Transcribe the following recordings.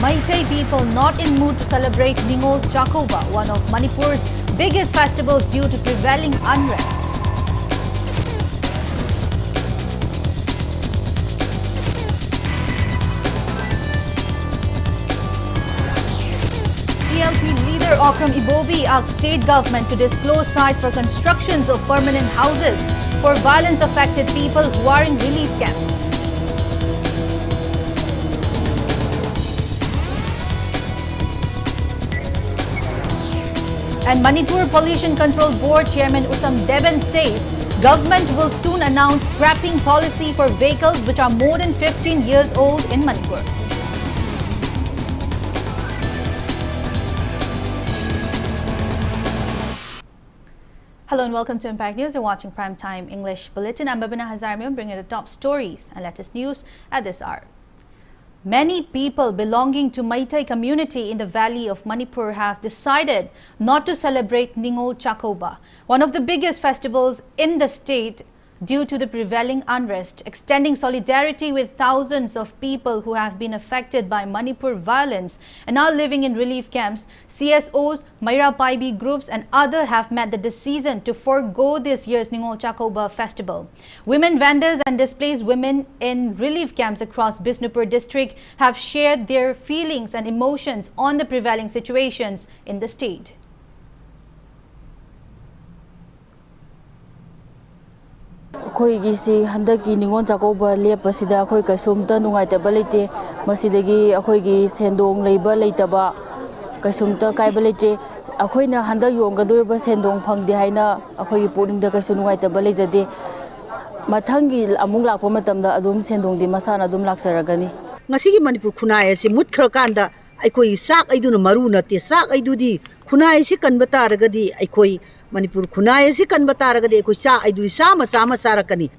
Meitei people not in mood to celebrate Ningol Chakoba, one of Manipur's biggest festivals due to prevailing unrest. CLP leader Okram Ibobi asked state government to disclose sites for constructions of permanent houses for violence-affected people who are in relief camps. And Manipur Pollution Control Board Chairman Usam Devan says government will soon announce scrapping policy for vehicles which are more than 15 years old in Manipur. Hello and welcome to Impact News. You're watching Primetime English Bulletin. I'm BABINA HAJARIMAYUM bringing you the top stories and latest news at this hour. Many people belonging to Meitei community in the valley of Manipur have decided not to celebrate Ningol Chakoba, one of the biggest festivals in the state due to the prevailing unrest, extending solidarity with thousands of people who have been affected by Manipur violence and are living in relief camps. CSOs, Maira Paibi groups and others have made the decision to forego this year's Ningol Chakoba festival. Women vendors and displaced women in relief camps across Bisnupur district have shared their feelings and emotions on the prevailing situations in the state. Khoi si handaki Ningol Chakoba lepasida khoi kasumta nungaitaba leite masidagi akhoi gi sendong leiba leitaba kasumta kaiba leite akhoina handa yonggadurba sendong phangdi haina akhoi gi puringda kasu nungaitaba leijade mathangi amung lakpa matamda adum sendong di masana adum laksaragani ngasigi Manipur khunai ase mutkra kanda aikoi sak aiduna maru nate sak aidudi khunai se kanba taragadi aikoi Manipur khunai ase kanba taragadi aikoi sak aidudi sama sarakani.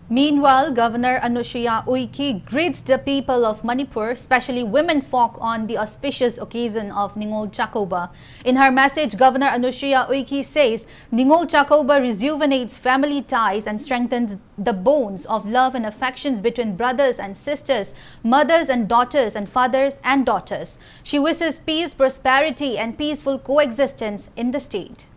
Meanwhile, Governor Anushya Uike greets the people of Manipur, especially women folk, on the auspicious occasion of Ningol Chakoba. In her message, Governor Anushya Uike says Ningol Chakoba rejuvenates family ties and strengthens the bonds of love and affections between brothers and sisters, mothers and daughters, and fathers and daughters. She wishes peace, prosperity, and peaceful coexistence in the state.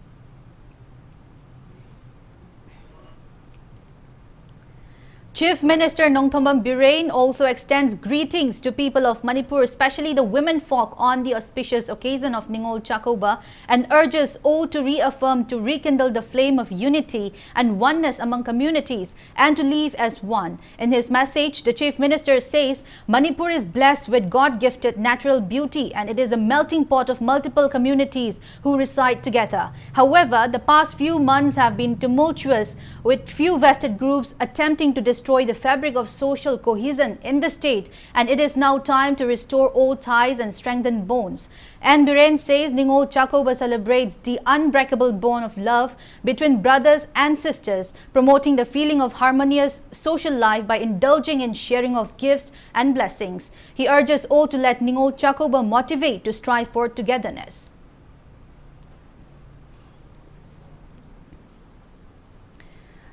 Chief Minister Nongthombam Birain also extends greetings to people of Manipur, especially the women folk, on the auspicious occasion of Ningol Chakoba, and urges all to reaffirm to rekindle the flame of unity and oneness among communities and to live as one. In his message, the Chief Minister says Manipur is blessed with God-gifted natural beauty and it is a melting pot of multiple communities who reside together. However, the past few months have been tumultuous, with few vested groups attempting to destroy the fabric of social cohesion in the state, and it is now time to restore old ties and strengthen bonds. And Birain says Ningol Chakoba celebrates the unbreakable bond of love between brothers and sisters, promoting the feeling of harmonious social life by indulging in sharing of gifts and blessings. He urges all to let Ningol Chakoba motivate to strive for togetherness.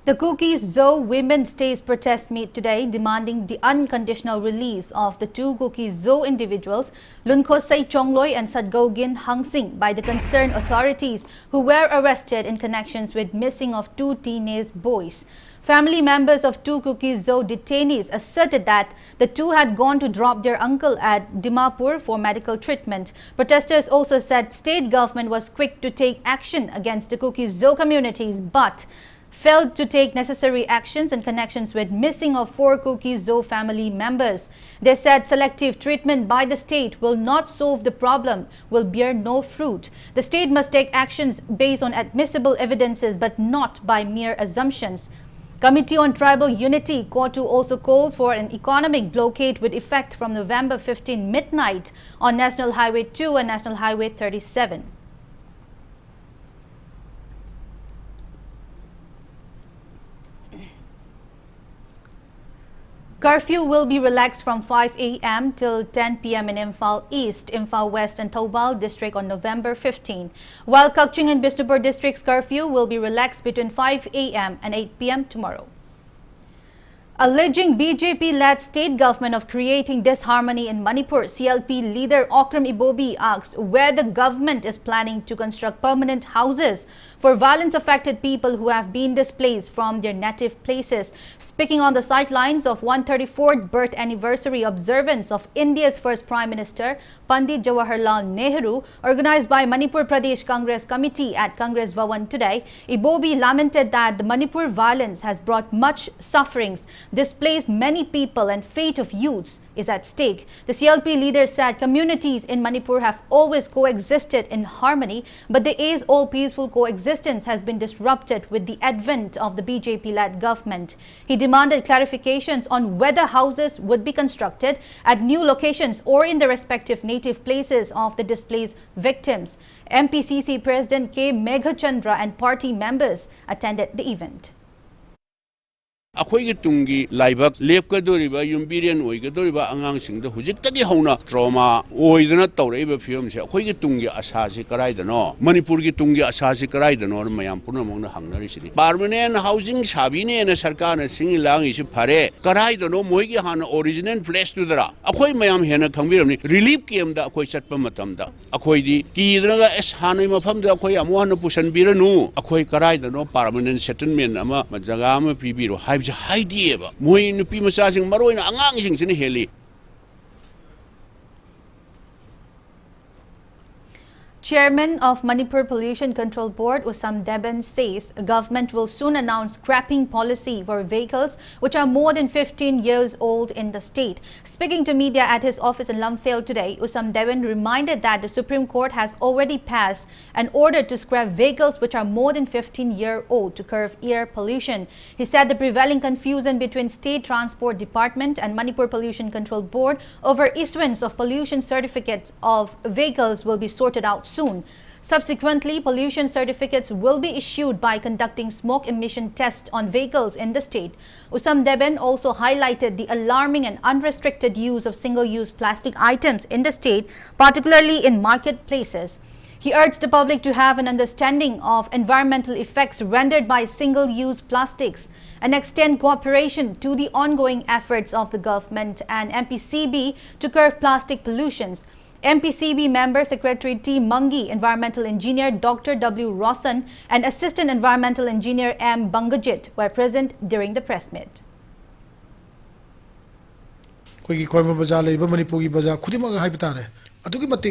The Cookies Zoo Women's Days protest meet today, demanding the unconditional release of the two Cookies Zoo individuals, Lunkhosai Chongloi and Sadgogin Hangsing, by the concerned authorities who were arrested in connections with missing of two teenage boys. Family members of two Cookies Zoo detainees asserted that the two had gone to drop their uncle at Dimapur for medical treatment. Protesters also said state government was quick to take action against the Cookies Zoo communities, but failed to take necessary actions in connections with missing of 4 Cookies Zoo family members. They said selective treatment by the state will not solve the problem, will bear no fruit. The state must take actions based on admissible evidences but not by mere assumptions. Committee on Tribal Unity, COTU, also calls for an economic blockade with effect from November 15 midnight on National Highway 2 and National Highway 37. Curfew will be relaxed from 5 a.m. till 10 p.m. in Imphal East, Imphal West and Thoubal district on November 15, while Kukching and Bisnupur district's curfew will be relaxed between 5 a.m. and 8 p.m. tomorrow. Alleging BJP-led state government of creating disharmony in Manipur, CLP leader Okram Ibobi asks where the government is planning to construct permanent houses for violence-affected people who have been displaced from their native places. Speaking on the sidelines of 134th birth anniversary observance of India's first Prime Minister, Pandit Jawaharlal Nehru, organized by Manipur Pradesh Congress Committee at Congress Bhawan today, Ibobi lamented that the Manipur violence has brought much sufferings, displaced many people, and fate of youths is at stake. The CLP leader said communities in Manipur have always coexisted in harmony, but the age-old peaceful coexistence has been disrupted with the advent of the BJP-led government. He demanded clarifications on whether houses would be constructed at new locations or in the respective native places of the displaced victims. MPCC President K. Meghachandra and party members attended the event. अखोई Tungi लाइबक लेपकदोरिबा युम्बिरियन ओइगदोरिबा आंगांसिंग हुजिक्तगी हौना trauma ओइदना तौरइबा film से अखोई तुंगी आशासी कराइदनो मणिपुर की Tungi आशासी कराइदनो मयाम पुनमंगना हंगनरिसिनि permanent housing साबिने न सरकार न सिंग लांगिसि फरे कराइदनो मोइगी हाना original place तुदरा अखोई मयाम हेना खंबिरमनि relief केम दा अखोई चटपा मतमदा अखोइदी कीदरगा एस हानै मफमदा अखोई अमुहान पुसनबिरनु अखोई कराइदनो परमानेंट सेटलमेंट अमा जगह अमा पिबिरो हाइदिएबा मोइ नुपी मचासिंग मरोइना आंगांसिंगसिनि heli. Chairman of Manipur Pollution Control Board, Usam Deben, says government will soon announce scrapping policy for vehicles which are more than 15 years old in the state. Speaking to media at his office in Lumphale today, Usam Deben reminded that the Supreme Court has already passed an order to scrap vehicles which are more than 15-year-old to curb air pollution. He said the prevailing confusion between State Transport Department and Manipur Pollution Control Board over issuance of pollution certificates of vehicles will be sorted out soon. Subsequently, pollution certificates will be issued by conducting smoke emission tests on vehicles in the state. Usam Deben also highlighted the alarming and unrestricted use of single-use plastic items in the state, particularly in marketplaces. He urged the public to have an understanding of environmental effects rendered by single-use plastics and extend cooperation to the ongoing efforts of the government and MPCB to curb plastic pollutions. MPCB member Secretary T. Mangi, Environmental Engineer Dr. W. Rossan and Assistant Environmental Engineer M. Bangajit were present during the press meet. कोई कोई बाजार ले मणिपुर की बाजार खुद ही मगर high बता रहे अतुकी मत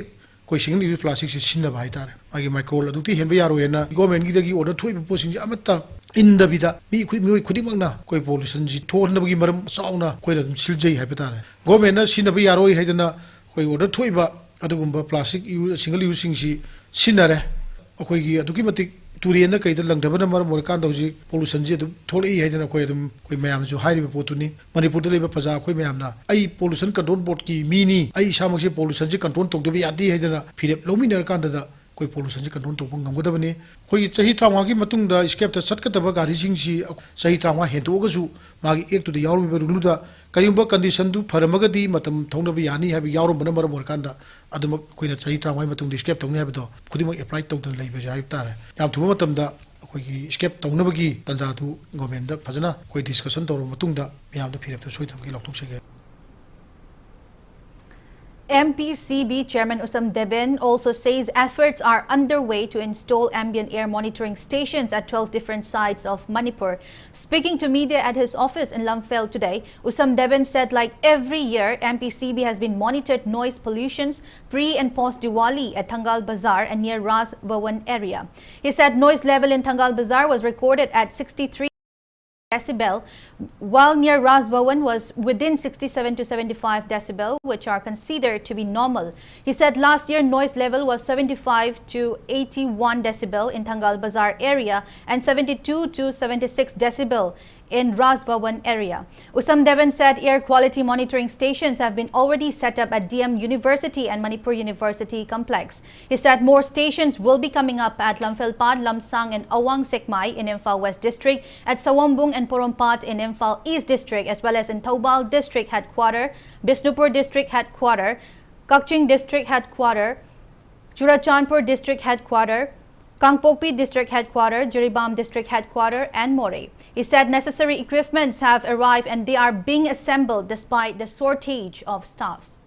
कोई सिंगल यूज प्लास्टिक से सिन्ना भाई तारे आगे माइक्रोल अदुती हेन यारो है ना गवर्नमेंट की दगी ऑर्डर थोई पोसिंग अमता इन दबिदा मी खुद ही मंगना कोई पोल्यूशन जी थोन नबगी मरम साउना कोई रदम सिलजई हाई बता रहे गवर्नमेंट ना सिन्ना यारो है जना कोई ऑर्डर थोई बा अदुगुंबा प्लास्टिक सिंगल यूजिंग सी सिन्नरे अखोई अदुकी मतिक तुरेन कई लंगदबन मरम ओरकान हौजी पोल्यूशन जी थोड़ी है कोई मैम हाइब पोतुनी मणिपुर लेब प्रजा अखोई मैमना आई पोल्यूशन कंट्रोल बोर्ड की मीनी आई इसामक पोल्यूशन से कंट्रोल तौदब यादे है फिरेप लौमीनरकान कोई पोल्यूशन से कंट्रोल तौब ngमगदबने कोई चही 30 की मतुंग स्केप चटकदब गारीसिंग चही 30 हेंदोगसु मागी एक तुद यारुब रुलुदा करीब कंडीशन फरमगदी मतम थौनब यानी है यारुबन मरम ओरकान अदम कोई चही 30 मतुंग स्केप तौने है खुद एप्लाई तौदन लेबे है तारे याम थुब मतमदा अखोई स्केप तौनबगी तंजादु गवर्नमेंट फजना कोई डिस्कशन तौर मतुंगदा याम फिरेप सोइथबगी लौटोक्सगे. MPCB Chairman Usam Deben also says efforts are underway to install ambient air monitoring stations at 12 different sites of Manipur. Speaking to media at his office in Lumphale today, Usam Deben said like every year, MPCB has been monitored noise pollutions pre and post Diwali at Thangal Bazaar and near Ras Bhawan area. He said noise level in Thangal Bazaar was recorded at 63 decibel, while near Ras Bhawan was within 67 to 75 decibel, which are considered to be normal. He said last year noise level was 75 to 81 decibel in Thangal Bazaar area and 72 to 76 decibel in Ras Bhawan area. Usam Deben said air quality monitoring stations have been already set up at DM University and Manipur University complex. He said more stations will be coming up at Lamphelpad, Lamsang and Awang Sekmai in Imphal West District, at Sawambung and Porompat in Imphal East District, as well as in Taubal District Headquarter, Bisnupur District Headquarter, Kakching District Headquarter, Churachandpur District Headquarter, Kangpokpi District Headquarters, Jiribam District Headquarters, and More. He said necessary equipments have arrived and they are being assembled despite the shortage of staffs.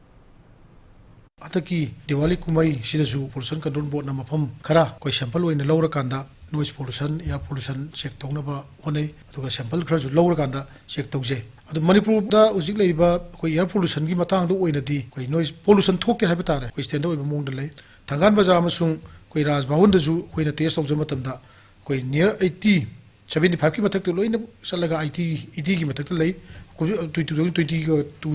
Ataki Diwali Kumai Sidazu Pollution Control Board Namapam Kara, Koi sample in the lower Kanda, noise pollution, air pollution, check Tonaba, One, to a sample crash lower Kanda, check Toze. At the Manipur, Uzik Labor, Koi air pollution, Gimatang, the Wayne D, Koi noise pollution talk the habitat, Koi stand over among the lay. Tangan Bazamasung, Koi Ras Bahundazu, Koi the taste of the Matamda, Koi near 75 kilometer to Loin Salaga IT, Gimatak lay, 2020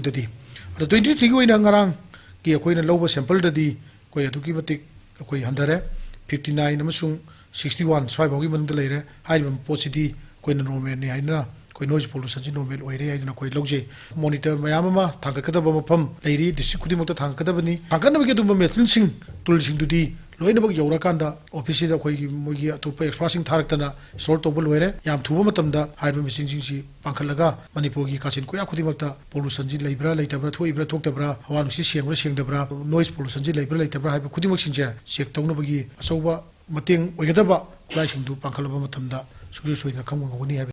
the D. The 23 going Angarang. Ki akoi na lower sample da di koi atuki matik akoi handare 59 amasung 61 swai bawgi manung leire haibam positi koi na normal ne haina koi noise pollution ji normal oire haina koi logje monitor mayam ma thangkada ba mapam leiri district khudi mokta thangkada bani thangkada ba du machine sing tool sing du di loina bak yora kanda office da koi mogi atopa expressing tharaktana solve tobul loire yam thuba matamda haiba machine sing si pangkhalaga manipur gi kasin koya khudi mokta pollution ji leibra leitabra thoibra thoktabra hawan si siengra siengdabra noise pollution ji leibra leitabra haiba khudi mok singja check tawna bagi asoba mateng oigadaba lai sing du pangkhalaba matamda sugri soina khamga ngoni haiba.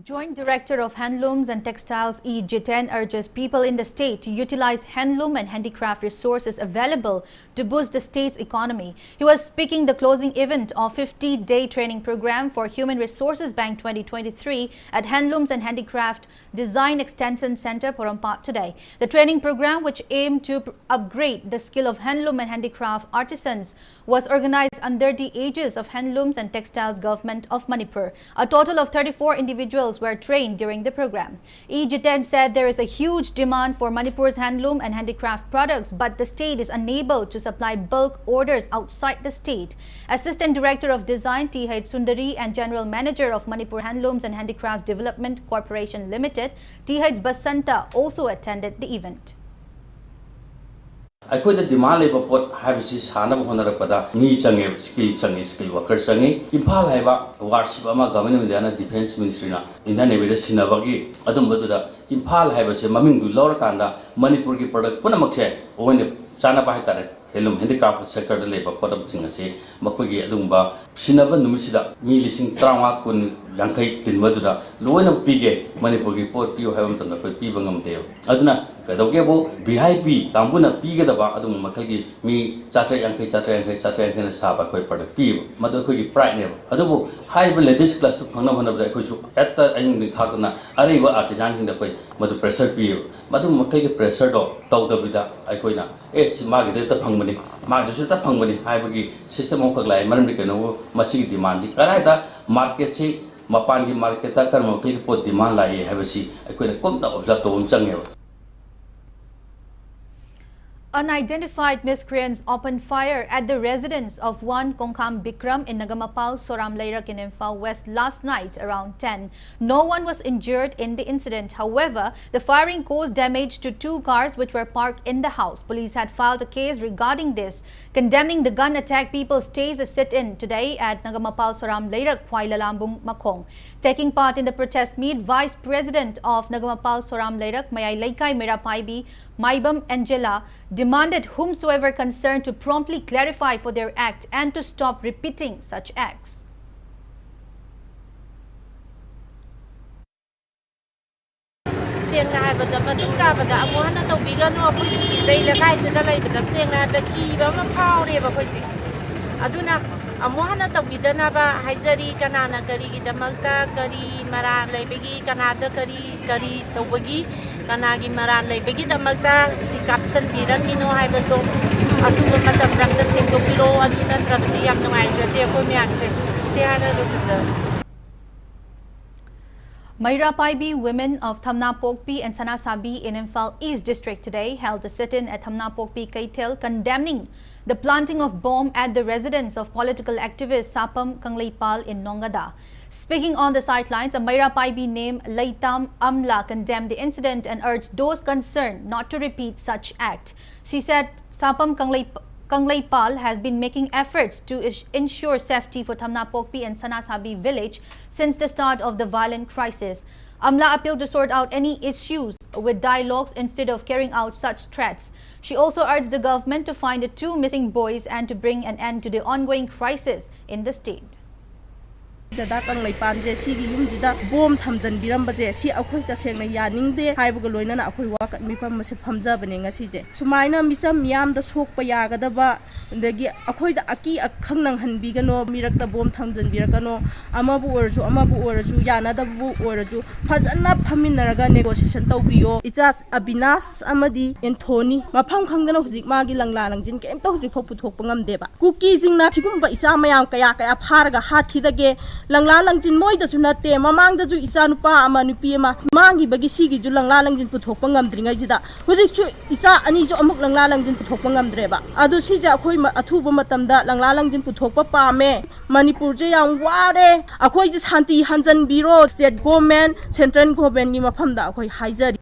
Joint Director of Handlooms and Textiles E. Jiten urges people in the state to utilize handloom and handicraft resources available to boost the state's economy. He was speaking the closing event of 50-day training program for Human Resources Bank 2023 at Handlooms and Handicraft Design Extension Center, Porompat today. The training program, which aimed to upgrade the skill of handloom and handicraft artisans, was organized under the aegis of Handlooms and Textiles Government of Manipur. A total of 34 individuals were trained during the program. E. Jiten said there is a huge demand for Manipur's handloom and handicraft products, but the state is unable to supply bulk orders outside the state. Assistant Director of Design T.H. Sundari and General Manager of Manipur Handlooms and Handicraft Development Corporation Limited, T.H. Basanta, also attended the event. I could demand labor port habits Hana Honarapada, Ni Changi, skill worker Changi, Impal Hava, Warshipama Government Defense Ministry, in the name of the Sinavagi, Adambuda, Impal Havas, Mamingu, Laura Kanda, Manipurgi product, Punamache, when the Chana Bahitare, Helum, handicraft sector, the labor port of Singase, Makugi Adumba, Sinava Numisida, Milising Trauma, Kun Yankai, Tinmaduda, Luana Pige, Manipurgi port, you haven't done the Pibangam Dale. Aduna. Kadogebo VIP Tambuna Piga the Badum Makagi me Chatra Yankai Saba quite productive, Madakogi Pride never. Adobo high ladies class to Panavan of the Kuchu at the end of Hakana, Arriva artisans in the way, Madu pressure view, Madum Makagi pressure dog, Tauda Vida, Ikoina, H. Margaret Pangmani, Margaret Pangmani, Hibagi, system of Kaglai, Maramicano, Machi demand, Karada, market say, Mapangi marketa, Karmokli put demand like a heavy, I couldn't come of that Changel. Unidentified miscreants opened fire at the residence of one Kongkham Bikram in Nagamapal, Soram Leirak in Imphal West last night around 10. No one was injured in the incident. However, the firing caused damage to 2 cars which were parked in the house. Police had filed a case regarding this, condemning the gun attack. People staged a sit-in today at Nagamapal, Soram Leirak, Khwailalambung, Makong. Taking part in the protest meet, Vice President of Nagamapal, Soram Leirak, Mayay Laikai Mirapaibi, Maibam Angela, demanded whomsoever concerned to promptly clarify for their act and to stop repeating such acts. Amuhana tawbidanaba haijari kanana kari gidamalta kari maran leibegi kanada kari tawbagi kanagi maran leibegi damalta si caption piramino haibato atuba matamdamda singdokiro aduna trabdi yam nungaizate ko myakse si hana rusita. Mairapaibi women of Thamnapokpi and Sanasabi in Imphal East District today held a sit-in at Thamnapokpi Kaitel condemning the planting of bomb at the residence of political activist Sapam Kangleipal in Nongada. Speaking on the sidelines, a Mairapaibi named Laitam Amla condemned the incident and urged those concerned not to repeat such act. She said Sapam Kangleipal has been making efforts to ensure safety for Thamnapokpi and Sanasabi village since the start of the violent crisis. Amla appealed to sort out any issues with dialogues instead of carrying out such threats. She also urged the government to find the 2 missing boys and to bring an end to the ongoing crisis in the state. Dadak ang laipanje sigi yumjida bom thamjan birambaje si akhoi ta sengna yaningde haibuga loinana akhoi wakat mipam mase phamjabane ngasije sumaina misam miyam da sokpa yagadaba dagi akhoi da aki akhangnang hanbigano mirakta bom thamjan birakano amabu orju yanadabu orju fazanna phaminaraga negotiation tawbiyo ichas abinas amadi enthoni mafam khangdana hujik magi langla langjin kem ta hujik phok puthok pangam deba kuki jingna sigumba isa mayam kaya pharaga hathidage langla langjin moi da sunate mamang da ju isa nupa ama nupi ma mangi bagi sigi ju langla langjin puthok pangam dringai jida hujik chu isa ani ju amuk langla langjin puthok pangam dreba adu sija akhoi athuba matamda langla langjin puthok pa pame Manipur je yang ware akhoi ji santi hanjan biro state government central government ni mafamda akhoi hajari.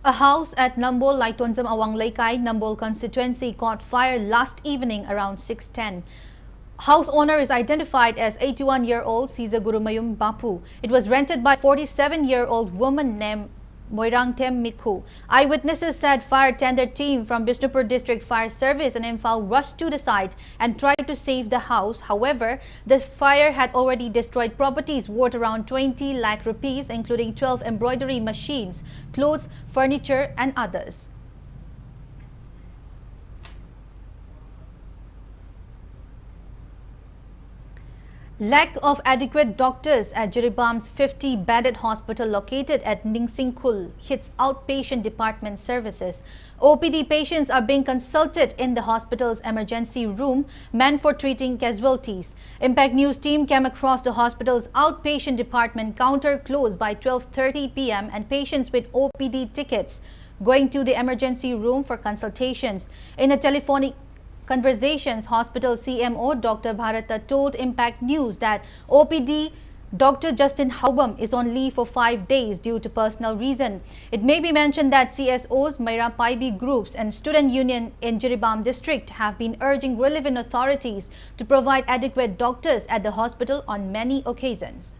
A house at Nambol Laitonjam Awang Laikai, Nambol constituency caught fire last evening around 6:10. House owner is identified as 81-year-old HAJARIMAYUM Bapu. It was rented by 47-year-old woman named Moirangtem Mikhu. Eyewitnesses said fire tender team from Bishnupur District Fire Service and Imphal rushed to the site and tried to save the house. However, the fire had already destroyed properties worth around 20 lakh rupees, including 12 embroidery machines, clothes, furniture and others. Lack of adequate doctors at Jiribam's 50-bedded hospital located at Ningsingkul hits outpatient department services. OPD patients are being consulted in the hospital's emergency room meant for treating casualties. Impact News team came across the hospital's outpatient department counter closed by 12:30 p.m. and patients with OPD tickets going to the emergency room for consultations. In a telephonic conversations, hospital CMO Dr. Bharata told Impact News that OPD Dr. Justin Haubam is on leave for 5 days due to personal reason. It may be mentioned that CSOs, Maira Paibi groups and student union in Jiribam district have been urging relevant authorities to provide adequate doctors at the hospital on many occasions.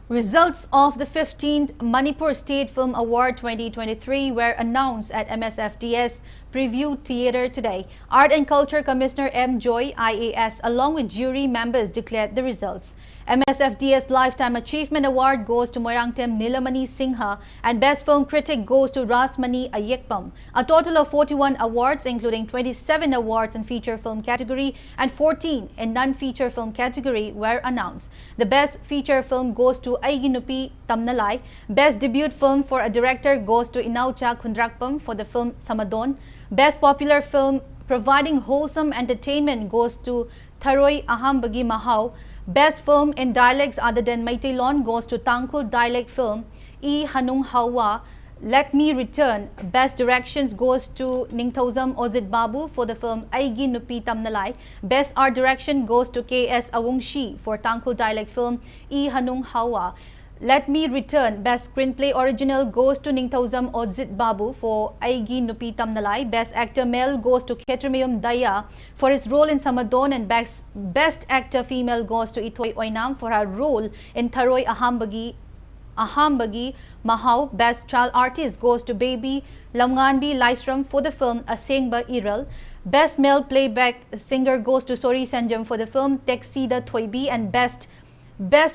Results of the 15th Manipur State Film Award 2023 were announced at MSFDS Preview Theatre today. Art and Culture Commissioner M. Joy, IAS, along with jury members declared the results. MSFDS Lifetime Achievement Award goes to Moirangtem Nilamani Singha and Best Film Critic goes to Rasmani Ayekpam. A total of 41 awards, including 27 awards in feature film category and 14 in non-feature film category, were announced. The Best Feature Film goes to Aigi Nupi Tamnalai. Best Debut Film for a Director goes to Inaucha Khundrakpam for the film Samadon. Best Popular Film providing wholesome entertainment goes to Tharoi Ahambagi Mahau. Best Film in Dialects other than Meiteilon goes to Tangkhul Dialect Film E Hanung Hawa. Let Me Return. Best Directions goes to Ningthauzam Ozit Babu for the film Aigi Nupi Tamnalai. Best Art Direction goes to K.S. Awungshi for Tangkhul Dialect Film E Hanung Hawa. Let Me Return. Best Screenplay Original goes to Ningthauzam Ozit Babu for Aigi Nupi Tamnalai. Best Actor Male goes to HAJARIMAYUM Daya for his role in Samadon, and Best Actor Female goes to Itoy Oinam for her role in Tharoi Ahambagi Mahau. Best Child Artist goes to Baby Lamnganbi Laisram for the film Asengba Iral. Best Male Playback Singer goes to Sori Sanjam for the film Teksida Thoibi, and Best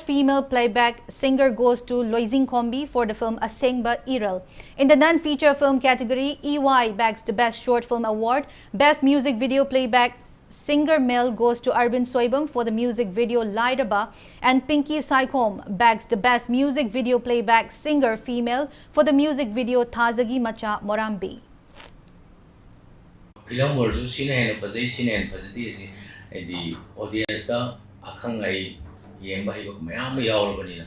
Female Playback Singer goes to Loizing Kombi for the film Asengba Iral. In the non-feature film category, EY bags the Best Short Film Award. Best Music Video Playback Singer Male goes to Arvind Soibam for the music video Lairaba, and Pinky Saikom bags the Best Music Video Playback Singer Female for the music video Thazagi Macha Morambi. Yeng bahi bak mayam yaw bani na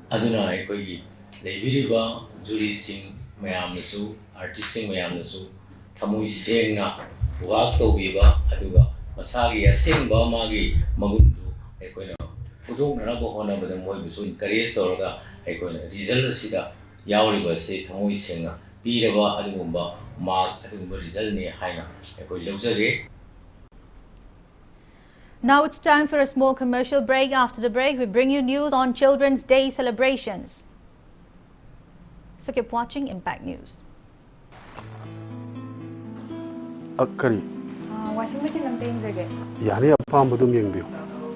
aduna ay koi gi lebiri ba juri sing mayam nasu artist sing mayam nasu thamui seng na wak to bi ba aduga masagi asing ba magi magundu ay koi na pudok na bo hona ba moi bisu encourage toroga ay koi na result sida yaw ri ba se thamui seng na pi re ba adugumba mark adugumba result ne haina ay koi lojage. Now it's time for a small commercial break. After the break, we bring you news on Children's Day celebrations. So keep watching Impact News. Kari. Washing machine ang tingin dyan. Yani apam badum yang biyo.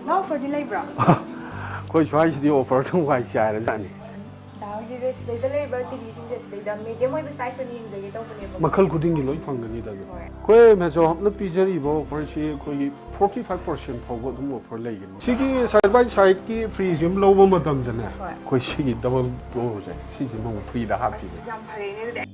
No, for delay bro. Koi choice di offer tung wai siya na zani. Dahil di this day delay ba TV sing this day da medium mo size ni yung dagi tong pali. Makal kuding giloi pangani da. Koi meso hapna pijari bo offer si koi 45% phogo dum offer lay gin. Sigi side by side ki free sim low mo madam jana. Koi sigi double do je. Sigi mo free da happy. Yam phare ne de.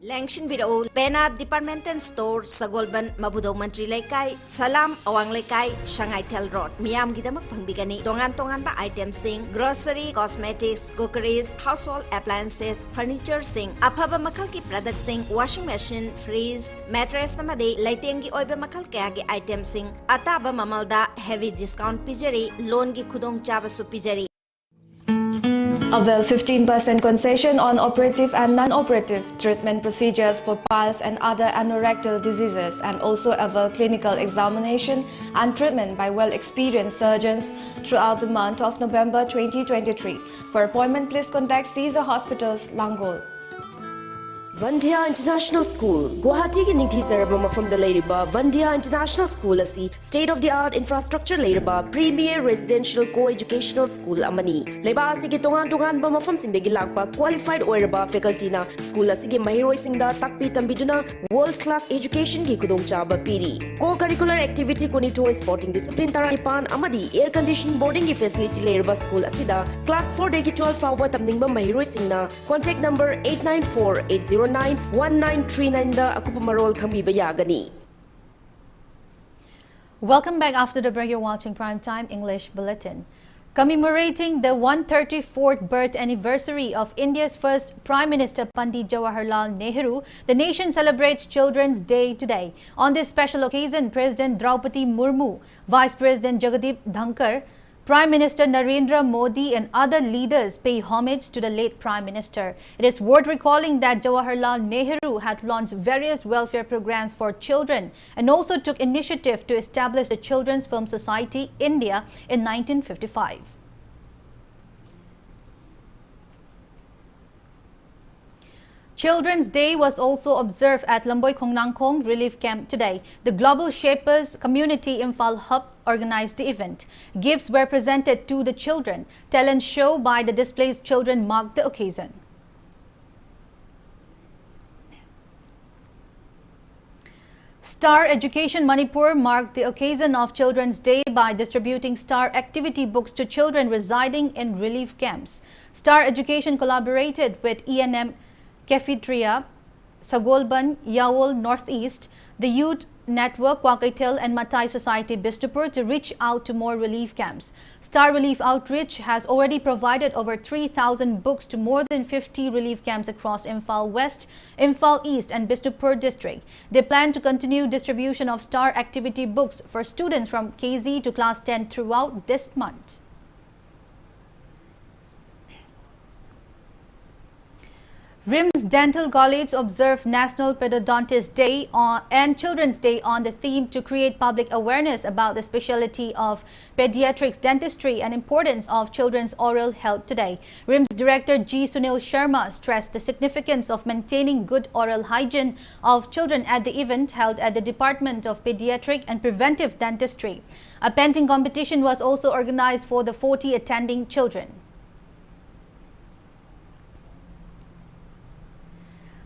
Lengshin Bidao, Pena Departmental Store, Sagolban, Mabudo Mantri Laikai, Salam, Awang Laikai, Shanghai Tel Road, Miam Gidamak Pangbigani, Tongan ba items sing, grocery, cosmetics, cookeries, household appliances, furniture sing, Apaba Makalki products sing, washing machine, freeze, mattress namade, Laitengi Oiba Makalkagi items sing, Ataba Mamalda, heavy discount pijari, loan gi Kudong Chavasu pijari. Avail 15% concession on operative and non-operative treatment procedures for piles and other anorectal diseases, and also avail clinical examination and treatment by well-experienced surgeons throughout the month of November 2023. For appointment, please contact Caesar Hospitals, Langol. Vandia International School, Guwahati ki ningthi sarabama from the Lairiba, Vandia International School asi, state-of-the-art infrastructure Lairiba, premier residential co-educational school amani. Laiba asi ki tongan ba mafam singdagi lakpa, qualified oiraba faculty na, school asi ki mahiroi singda takpi tambiduna, world-class education ki kudong chaba piri. Co-curricular activity kunito sporting discipline taraipan amadi, air-conditioned boarding ki facility Lairiba school asida, class 4 day ki 12 fawa tamdingba mahiroi singna, contact number 894-809-1939 da akupamarol kambi bayagani. Welcome back. After the break, you're watching Primetime English Bulletin. Commemorating the 134th birth anniversary of India's first Prime Minister Pandit Jawaharlal Nehru, the nation celebrates Children's Day today. On this special occasion, President Draupadi Murmu, Vice President Jagdeep Dhankar, Prime Minister Narendra Modi and other leaders pay homage to the late Prime Minister. It is worth recalling that Jawaharlal Nehru had launched various welfare programs for children and also took initiative to establish the Children's Film Society, India, in 1955. Children's Day was also observed at Lamboy Khongnangkhong Relief Camp today. The Global Shapers Community Imphal Hub organized the event. Gifts were presented to the children. Talent show by the displaced children marked the occasion. Star Education Manipur marked the occasion of Children's Day by distributing Star activity books to children residing in relief camps. Star Education collaborated with ENM Cafeteria, Sagolban, Yawol Northeast, the Youth Network, Wakaitil and Matai Society Bishnupur to reach out to more relief camps. Star Relief Outreach has already provided over 3,000 books to more than 50 relief camps across Imphal West, Imphal East and Bishnupur district. They plan to continue distribution of Star activity books for students from KZ to class 10 throughout this month. RIMS Dental College observed National Periodontist Day and Children's Day on the theme to create public awareness about the specialty of pediatrics dentistry and importance of children's oral health today. RIMS Director G. Sunil Sharma stressed the significance of maintaining good oral hygiene of children at the event held at the Department of Pediatric and Preventive Dentistry. A painting competition was also organized for the 40 attending children.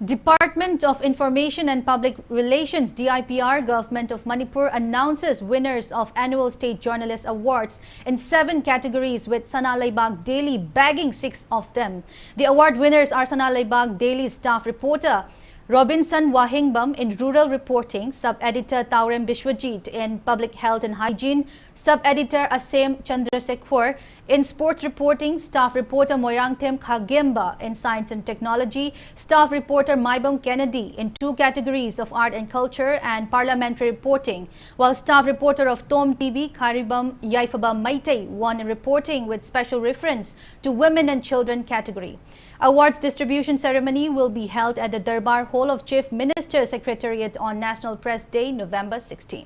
Department of Information and Public Relations DIPR Government of Manipur announces winners of annual State Journalist Awards in 7 categories, with Sana Laibag Daily bagging 6 of them. The award winners are Sana Laibag Daily staff reporter Robinson Wahingbam in Rural Reporting, Sub-Editor Taurem Bishwajit in Public Health and Hygiene, Sub-Editor Asem Chandrasekhar in Sports Reporting, Staff Reporter Moirangthem Khagemba in Science and Technology, Staff Reporter Maibam Kennedy in 2 categories of Art and Culture and Parliamentary Reporting, while Staff Reporter of Tom TV Karibam Yaifabam Maitei won in Reporting with special reference to Women and Children category. Awards distribution ceremony will be held at the Darbar Hall of Chief Minister's Secretariat on National Press Day, November 16.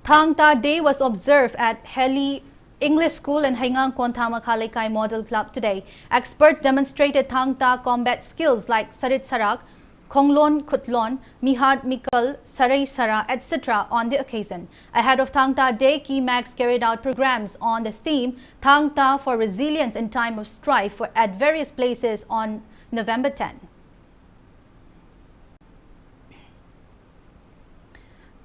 Thang Ta Day was observed at Heli English School and Haingang Kontama Kalekai Model Club today. Experts demonstrated Thang Ta combat skills like Sarit Sarak, Konglon Kutlon, Mihad Mikal, Saray Sara, etc. on the occasion. Ahead of Thang Ta Day, KeyMax carried out programs on the theme Thang Ta for Resilience in Time of Strife at various places on November 10.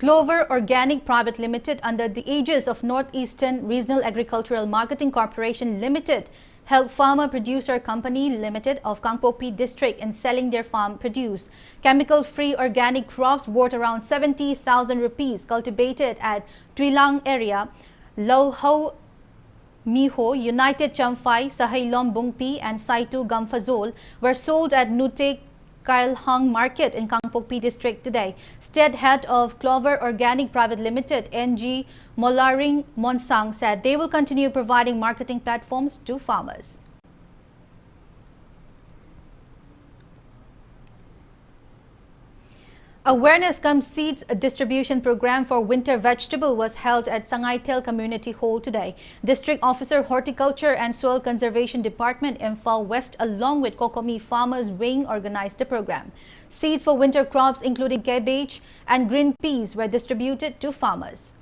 Clover Organic Private Limited, under the aegis of Northeastern Regional Agricultural Marketing Corporation Limited, helped Farmer Producer Company Limited of Kangpokpi District in selling their farm produce. Chemical-free organic crops worth around 70,000 rupees cultivated at Tuilang area, Lohau Miho, United Champhai, Sahailom Bungpi and Saitu Gamfazol were sold at Nutek Kailhang Market in Kangpokpi District today. State head of Clover Organic Private Limited, NG Molaring Monsang, said they will continue providing marketing platforms to farmers. Awareness cum seeds distribution program for winter vegetable was held at Sangaitel Community Hall today. District Officer Horticulture and Soil Conservation Department Imphal West along with Kokomi Farmers Wing organized the program. Seeds for winter crops including cabbage and green peas were distributed to farmers.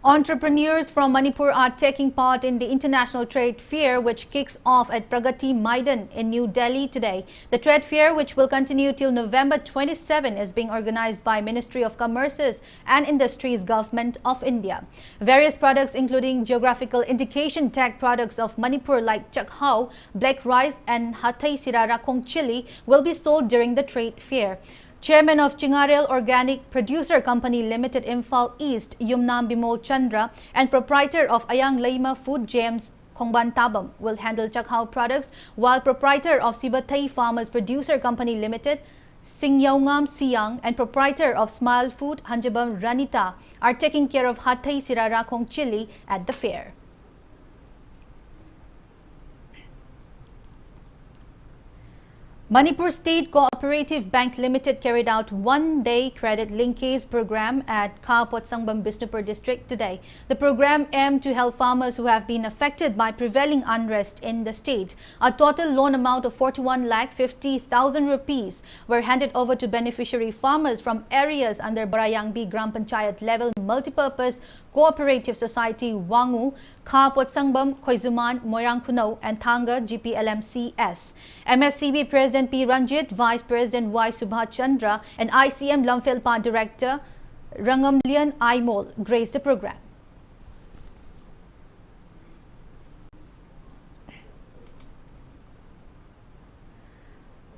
Entrepreneurs from Manipur are taking part in the International Trade Fair, which kicks off at Pragati Maidan in New Delhi today. The trade fair, which will continue till November 27, is being organized by Ministry of Commerces and Industries, Government of India. Various products, including geographical indication tag products of Manipur like chakhao, black rice and hathai sirara kong chili, will be sold during the trade fair. Chairman of Chingarel Organic Producer Company Limited Imphal East, Yumnam Bimol Chandra, and proprietor of Ayang Laima Food Gems, Khongban Tabam, will handle chakhao products, while proprietor of Sibatai Farmers Producer Company Limited, Singyaungam Siang, and proprietor of Smile Food, Hanjabam Ranita, are taking care of Hathai Sirara Kong Chili at the fair. Manipur State Cooperative Bank Limited carried out one-day credit linkage program at Ka Potsangbam Bisnupur district today. The program aimed to help farmers who have been affected by prevailing unrest in the state. A total loan amount of 41,50,000 rupees were handed over to beneficiary farmers from areas under Barayangbi Gram Panchayat level multipurpose Cooperative Society Wangu, Ka Potsangbam, Khoizuman, Moirang Kuno and Thanga GPLMCS. MSCB President P. Ranjit, Vice President Y. Subhat Chandra and ICM Lamphilpa Director Rangamlian Aimol graced the program.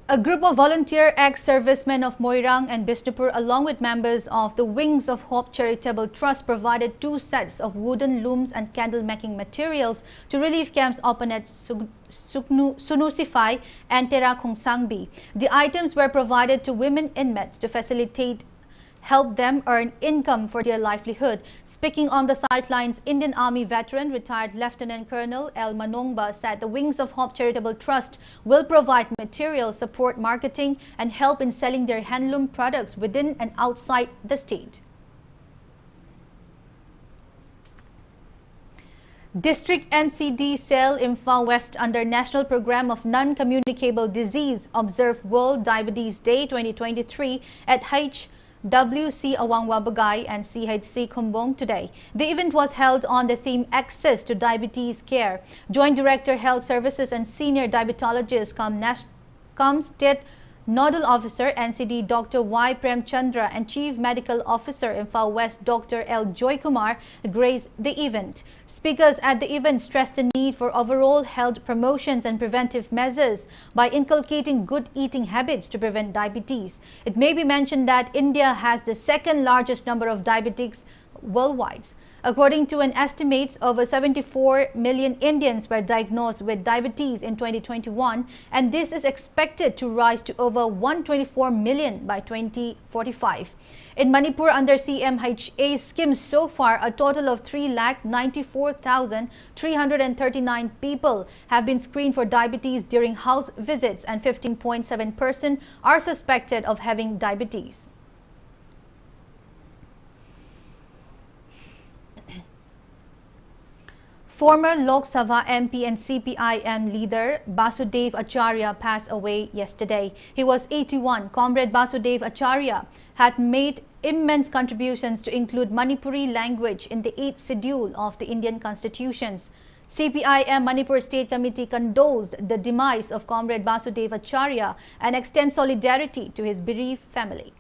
A group of volunteer ex-servicemen of Moirang and Bisnupur along with members of the Wings of Hope Charitable Trust provided 2 sets of wooden looms and candle-making materials to relief camps open at Sunusify and Tera Khongsangbi. The items were provided to women inmates to help them earn income for their livelihood. Speaking on the sidelines, Indian Army veteran retired Lieutenant Colonel L. Manongba said the Wings of Hope Charitable Trust will provide material support, marketing and help in selling their handloom products within and outside the state. District NCD Cell Imphal West under National Program of Non-Communicable Disease observed World Diabetes Day 2023 at WC Awangwa Bagay and CHC Kumbong today. The event was held on the theme Access to Diabetes Care. Joint Director Health Services and Senior Diabetologist cum State Nodal Officer NCD Dr. Y. Prem Chandra and Chief Medical Officer Imphal West Dr. L. Joy Kumar graced the event. Speakers at the event stressed the need for overall health promotions and preventive measures by inculcating good eating habits to prevent diabetes. It may be mentioned that India has the second largest number of diabetics worldwide. According to an estimate, over 74 million Indians were diagnosed with diabetes in 2021, and this is expected to rise to over 124 million by 2045. In Manipur, under CMHA scheme so far, a total of 3,94,339 people have been screened for diabetes during house visits, and 15.7% are suspected of having diabetes. Former Lok Sabha MP and CPIM leader Basudev Acharya passed away yesterday. He was 81. Comrade Basudev Acharya had made immense contributions to include Manipuri language in the 8th schedule of the Indian constitutions. CPIM Manipur State Committee condoles the demise of Comrade Basudev Acharya and extends solidarity to his bereaved family.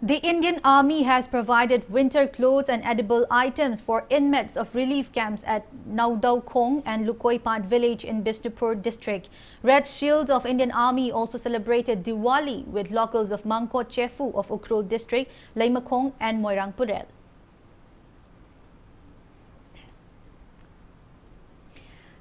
The Indian Army has provided winter clothes and edible items for inmates of relief camps at Naudau Khong and Lukoipat village in Bishnupur district. Red Shields of Indian Army also celebrated Diwali with locals of Mangkot Chefu of Ukhrul district, Laimakhong and Moirang Purel.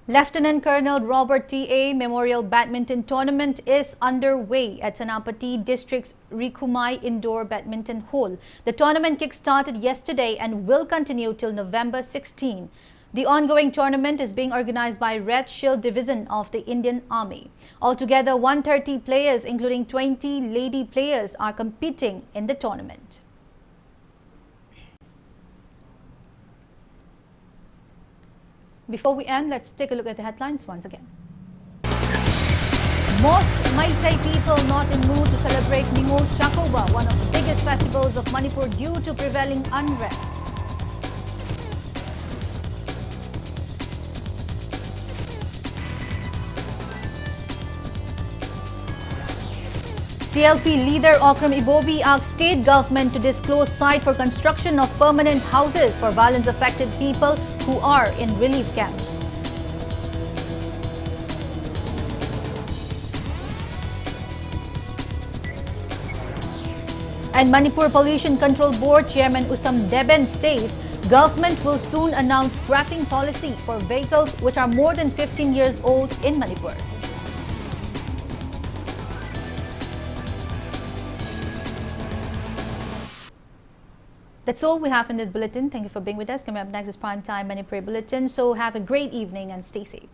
Lieutenant Colonel Robert T.A. Memorial Badminton Tournament is underway at Senapati District's Rikumai Indoor Badminton Hall. The tournament kick-started yesterday and will continue till November 16. The ongoing tournament is being organized by Red Shield Division of the Indian Army. Altogether, 130 players, including 20 lady players, are competing in the tournament. Before we end, let's take a look at the headlines once again. Most Meitei people not in mood to celebrate Ningol Chakoba, one of the biggest festivals of Manipur, due to prevailing unrest. CLP leader Okram Ibobi asked state government to disclose site for construction of permanent houses for violence-affected people who are in relief camps. And Manipur Pollution Control Board Chairman Usam Deben says government will soon announce scrapping policy for vehicles which are more than 15 years old in Manipur. That's all we have in this bulletin. Thank you for being with us. Coming up next is Prime Time Manipur Bulletin. So have a great evening and stay safe.